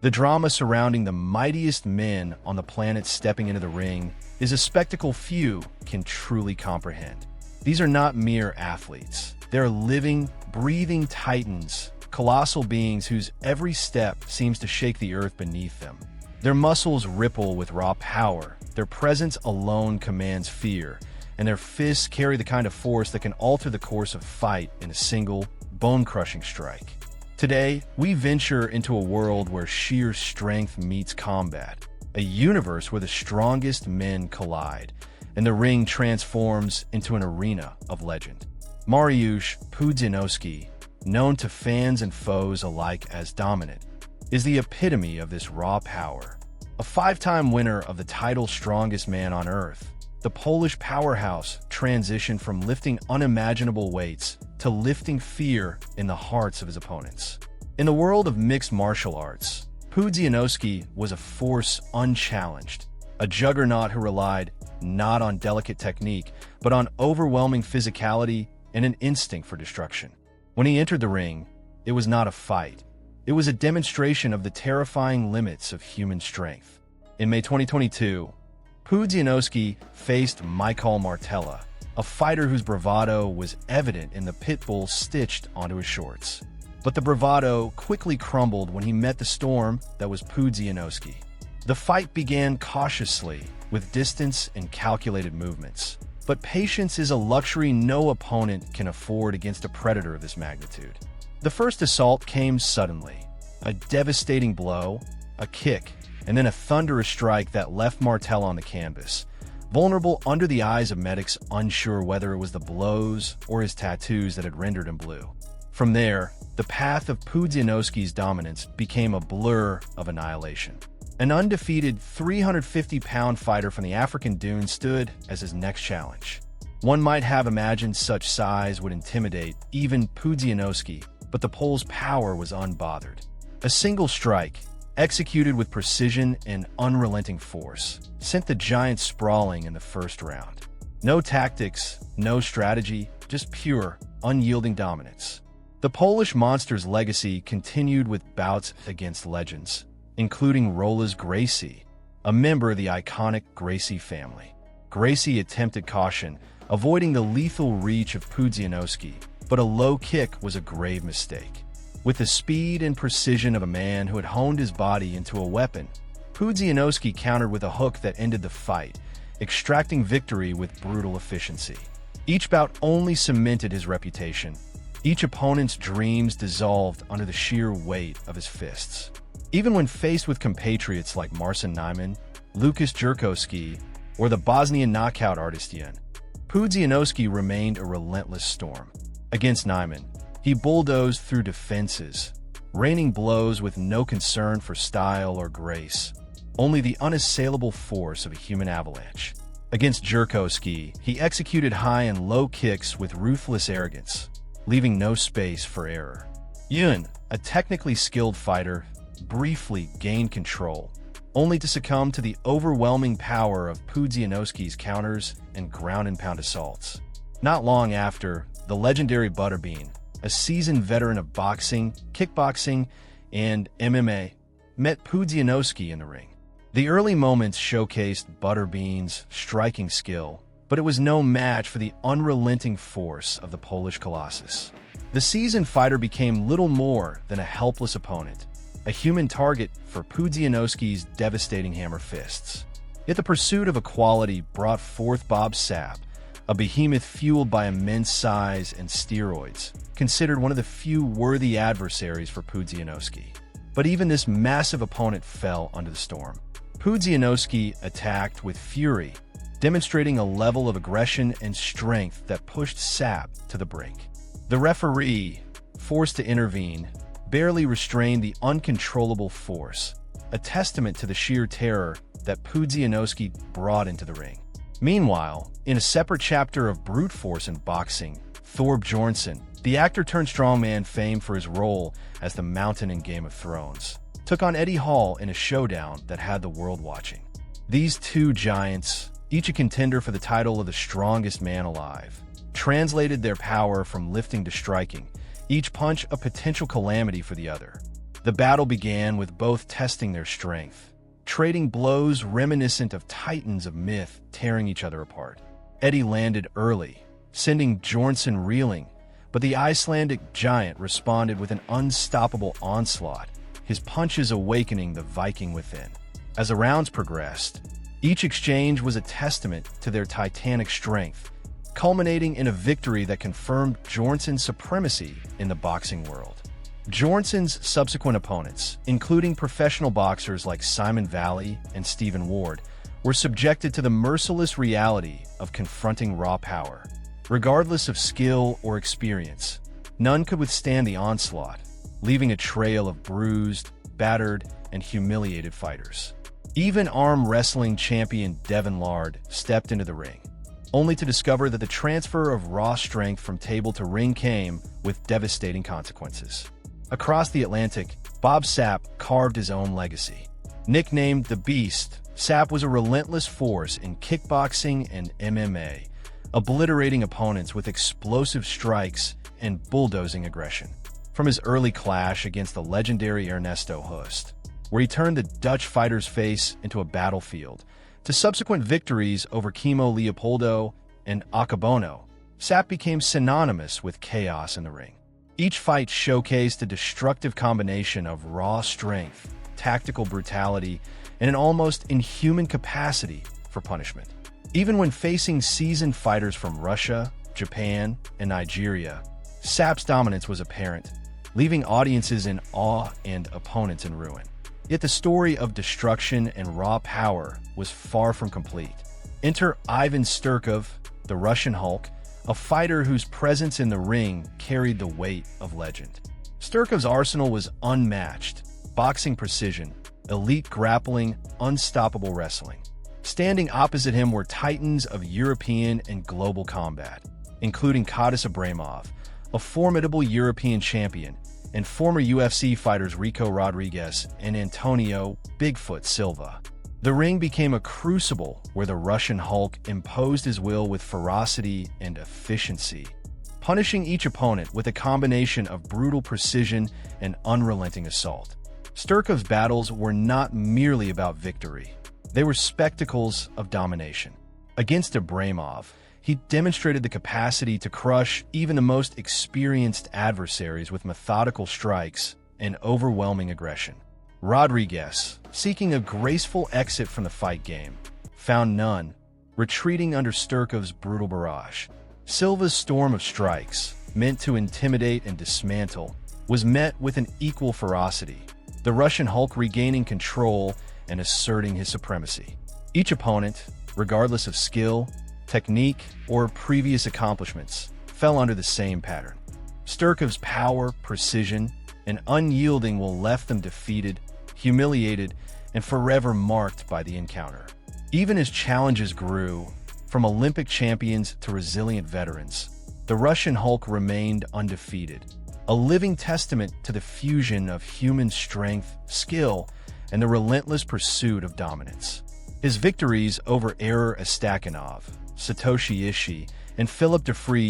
The drama surrounding the mightiest men on the planet stepping into the ring is a spectacle few can truly comprehend. These are not mere athletes. They're living, breathing titans, colossal beings whose every step seems to shake the earth beneath them. Their muscles ripple with raw power, their presence alone commands fear, and their fists carry the kind of force that can alter the course of fight in a single, bone-crushing strike. Today, we venture into a world where sheer strength meets combat, a universe where the strongest men collide, and the ring transforms into an arena of legend. Mariusz Pudzianowski, known to fans and foes alike as dominant, is the epitome of this raw power. A five-time winner of the title Strongest Man on Earth, the Polish powerhouse transitioned from lifting unimaginable weights to lifting fear in the hearts of his opponents. In the world of mixed martial arts, Pudzianowski was a force unchallenged, a juggernaut who relied not on delicate technique, but on overwhelming physicality and an instinct for destruction. When he entered the ring, it was not a fight. It was a demonstration of the terrifying limits of human strength. In May 2022, Pudzianowski faced Michał Martella, a fighter whose bravado was evident in the pit bull stitched onto his shorts. But the bravado quickly crumbled when he met the storm that was Pudzianowski. The fight began cautiously, with distance and calculated movements. But patience is a luxury no opponent can afford against a predator of this magnitude. The first assault came suddenly. A devastating blow, a kick, and then a thunderous strike that left Martella on the canvas, vulnerable under the eyes of medics unsure whether it was the blows or his tattoos that had rendered him blue. From there, the path of Pudzianowski's dominance became a blur of annihilation. An undefeated 350-pound fighter from the African dunes stood as his next challenge. One might have imagined such size would intimidate even Pudzianowski, but the Pole's power was unbothered. A single strike, executed with precision and unrelenting force, sent the giant sprawling in the first round. No tactics, no strategy, just pure, unyielding dominance. The Polish monster's legacy continued with bouts against legends, including Rolas Gracie, a member of the iconic Gracie family. Gracie attempted caution, avoiding the lethal reach of Pudzianowski, but a low kick was a grave mistake. With the speed and precision of a man who had honed his body into a weapon, Pudzianowski countered with a hook that ended the fight, extracting victory with brutal efficiency. Each bout only cemented his reputation. Each opponent's dreams dissolved under the sheer weight of his fists. Even when faced with compatriots like Marcin Nyman, Lukasz Jurkowski, or the Bosnian knockout artist Jan, Pudzianowski remained a relentless storm. Against Nyman, he bulldozed through defenses, raining blows with no concern for style or grace, only the unassailable force of a human avalanche. Against Jurkowski, he executed high and low kicks with ruthless arrogance, leaving no space for error. Jan, a technically skilled fighter, briefly gained control, only to succumb to the overwhelming power of Pudzianowski's counters and ground-and-pound assaults. Not long after, the legendary Butterbean, a seasoned veteran of boxing, kickboxing, and MMA, met Pudzianowski in the ring. The early moments showcased Butterbean's striking skill, but it was no match for the unrelenting force of the Polish colossus. The seasoned fighter became little more than a helpless opponent, a human target for Pudzianowski's devastating hammer fists. Yet the pursuit of equality brought forth Bob Sapp, a behemoth fueled by immense size and steroids, considered one of the few worthy adversaries for Pudzianowski. But even this massive opponent fell under the storm. Pudzianowski attacked with fury, demonstrating a level of aggression and strength that pushed Sapp to the brink. The referee, forced to intervene, barely restrained the uncontrollable force, a testament to the sheer terror that Pudzianowski brought into the ring. Meanwhile, in a separate chapter of brute force in boxing, Thor Bjornsson, the actor turned strongman famed for his role as the Mountain in Game of Thrones, took on Eddie Hall in a showdown that had the world watching. These two giants, each a contender for the title of the strongest man alive, translated their power from lifting to striking, each punch a potential calamity for the other. The battle began with both testing their strength, trading blows reminiscent of titans of myth tearing each other apart. Eddie landed early, sending Bjornsson reeling, but the Icelandic giant responded with an unstoppable onslaught, his punches awakening the Viking within. As the rounds progressed, each exchange was a testament to their titanic strength, culminating in a victory that confirmed Bjornsson's supremacy in the boxing world. Bjornsson's subsequent opponents, including professional boxers like Simon Valley and Stephen Ward, were subjected to the merciless reality of confronting raw power. Regardless of skill or experience, none could withstand the onslaught, leaving a trail of bruised, battered, and humiliated fighters. Even arm wrestling champion Devin Lard stepped into the ring, only to discover that the transfer of raw strength from table to ring came with devastating consequences. Across the Atlantic, Bob Sapp carved his own legacy. Nicknamed the Beast, Sapp was a relentless force in kickboxing and MMA, obliterating opponents with explosive strikes and bulldozing aggression. From his early clash against the legendary Ernesto Hust, where he turned the Dutch fighter's face into a battlefield, to subsequent victories over Kimo Leopoldo and Akabono, Sapp became synonymous with chaos in the ring. Each fight showcased a destructive combination of raw strength, tactical brutality, and an almost inhuman capacity for punishment. Even when facing seasoned fighters from Russia, Japan, and Nigeria, Sapp's dominance was apparent, leaving audiences in awe and opponents in ruin. Yet the story of destruction and raw power was far from complete. Enter Ivan Sturkov, the Russian Hulk, a fighter whose presence in the ring carried the weight of legend. Sturkov's arsenal was unmatched: boxing precision, elite grappling, unstoppable wrestling. Standing opposite him were titans of European and global combat, including Kadis Abramov, a formidable European champion, and former UFC fighters Rico Rodriguez and Antonio Bigfoot Silva. The ring became a crucible where the Russian Hulk imposed his will with ferocity and efficiency, punishing each opponent with a combination of brutal precision and unrelenting assault. Sturkov's battles were not merely about victory. They were spectacles of domination. Against Abramov, he demonstrated the capacity to crush even the most experienced adversaries with methodical strikes and overwhelming aggression. Rodriguez, seeking a graceful exit from the fight game, found none, retreating under Sturkov's brutal barrage. Silva's storm of strikes, meant to intimidate and dismantle, was met with an equal ferocity, the Russian Hulk regaining control and asserting his supremacy. Each opponent, regardless of skill, technique, or previous accomplishments, fell under the same pattern. Sturkov's power, precision, and unyielding will left them defeated, humiliated, and forever marked by the encounter. Even as challenges grew, from Olympic champions to resilient veterans, the Russian Hulk remained undefeated, a living testament to the fusion of human strength, skill, and the relentless pursuit of dominance. His victories over Error Astakanov, Satoshi Ishii, and Philip DeFries